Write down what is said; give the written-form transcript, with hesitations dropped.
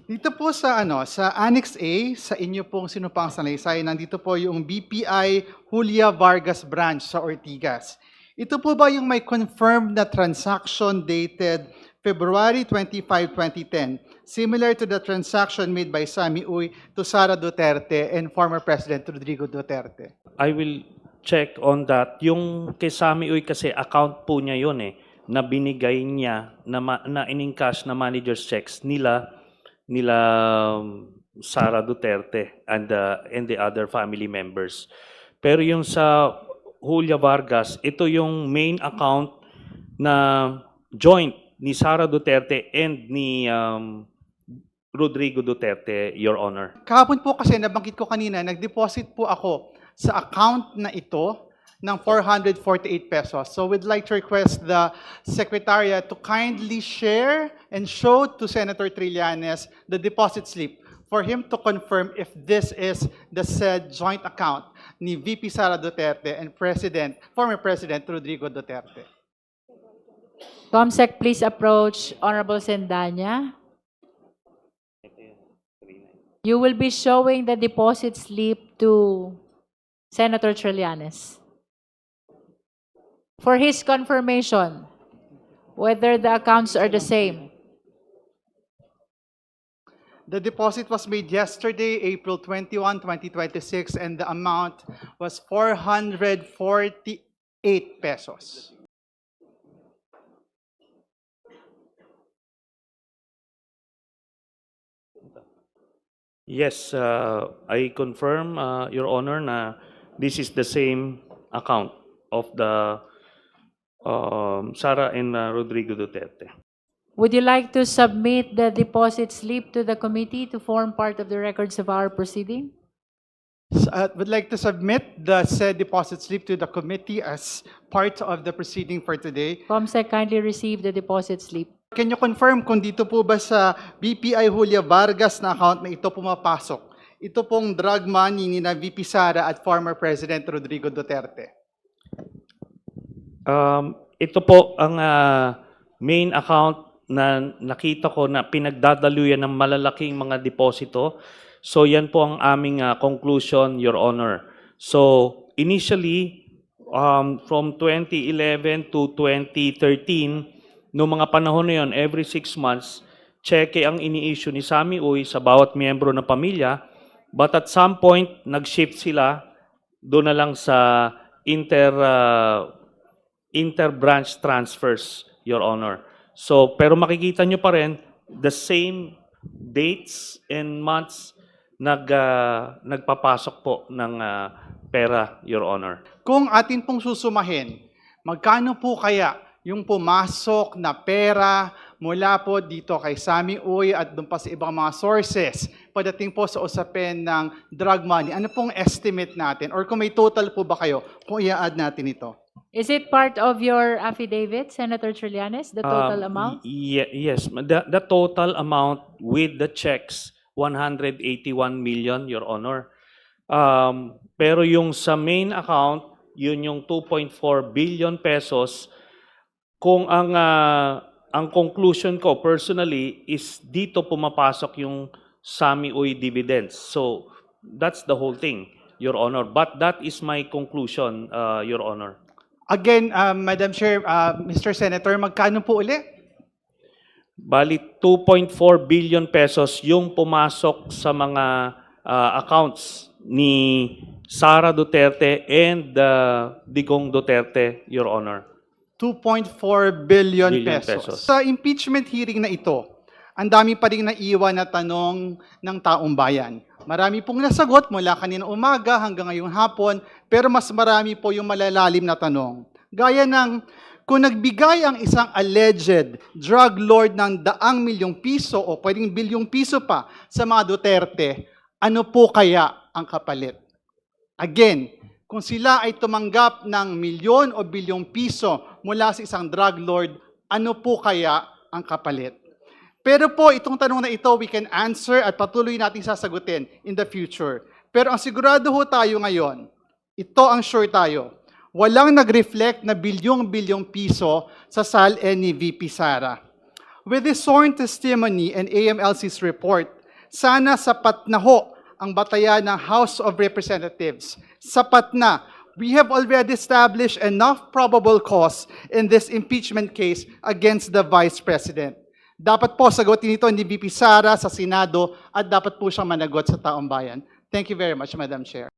Dito po sa Annex A, sa inyo pong sinupang salaysay, nandito po yung BPI Julia Vargas branch sa Ortigas. Ito po ba yung may confirmed na transaction dated February 25, 2010, similar to the transaction made by Sammy Uy to Sara Duterte and former President Rodrigo Duterte? I will check on that. Yung kay Sammy Uy kasi account po niya yun na binigay niya na in-encash na manager's checks nila Sara Duterte and the other family members. Pero yung sa Julia Vargas, ito yung main account na joint ni Sara Duterte and ni Rodrigo Duterte, Your Honor. Kahapon po kasi nabanggit ko kanina, nag-deposit po ako sa account na ito ng 448 pesos. So we'd like to request the Secretariat to kindly share and show to Senator Trillanes the deposit slip for him to confirm if this is the said joint account ni VP Sara Duterte and former President Rodrigo Duterte. Comsec, please approach Honorable Sendanya. You will be showing the deposit slip to Senator Trillanes for his confirmation whether the accounts are the same. The deposit was made yesterday, April 21, 2026, and the amount was 448 pesos. Yes, I confirm, Your Honor, na this is the same account of the Sara and Rodrigo Duterte. Would you like to submit the deposit slip to the committee to form part of the records of our proceeding? Would like to submit the said deposit slip to the committee as part of the proceeding for today. Comsec, kindly receive the deposit slip. Can you confirm kung dito po ba sa BPI Julia Vargas na account na ito pumapasok? Ito pong drug money ni na VP Sara at former President Rodrigo Duterte. Ito po ang main account na nakita ko na pinagdadaluyan ng malalaking mga deposito. So yan po ang aming conclusion, Your Honor. So initially, from 2011 to 2013, noong mga panahon na yun, every 6 months, cheque ang ini-issue ni Sammy Uy sa bawat miyembro ng pamilya. But at some point, nag-shift sila doon na lang sa inter-branch transfers, Your Honor. So, pero makikita nyo pa rin, the same dates and months nagpapasok po ng pera, Your Honor. Kung atin pong susumahin, magkano po kaya yung pumasok na pera mula po dito kay Sammy Uy at doon pa sa ibang mga sources pagdating po sa usapin ng drug money? Ano pong estimate natin? Or kung may total po ba kayo, kung i-add natin ito? Is it part of your affidavit, Senator Trillanes, the total amount? Yes, the total amount with the checks, 181 million, Your Honor. Pero yung sa main account, yun yung 2.4 billion pesos. Kung ang conclusion ko personally is dito pumapasok yung Sammy Uy dividends. So that's the whole thing, Your Honor. But that is my conclusion, Your Honor. Again, Madam Chair, Mr. Senator, magkano po uli? Bali 2.4 billion pesos yung pumasok sa mga accounts ni Sara Duterte and Digong Duterte, Your Honor. 2.4 billion pesos. Sa impeachment hearing na ito, ang dami pa rin naiwan na tanong ng taong bayan. Marami pong nasagot mula kanina umaga hanggang ngayong hapon, pero mas marami po yung malalalim na tanong. Gaya ng, kung nagbigay ang isang alleged drug lord ng 100 milyong piso o pwedeng bilyong piso pa sa mga Duterte, ano po kaya ang kapalit? Again, kung sila ay tumanggap ng milyon o bilyong piso mula sa isang drug lord, ano po kaya ang kapalit? Pero po, itong tanong na ito, we can answer at patuloy natin sasagutin in the future. Pero ang sigurado ho tayo ngayon, ito ang sure tayo, walang nag-reflect na bilyong-bilyong piso sa SALN ni VP Sara. with his sworn testimony and AMLC's report, sana sapat na ho ang batayan ng House of Representatives. Sapat na. We have already established enough probable cause in this impeachment case against the Vice President. Dapat po sagutin ito ni VP Sara sa Senado at dapat po siyang managot sa taong bayan. Thank you very much, Madam Chair.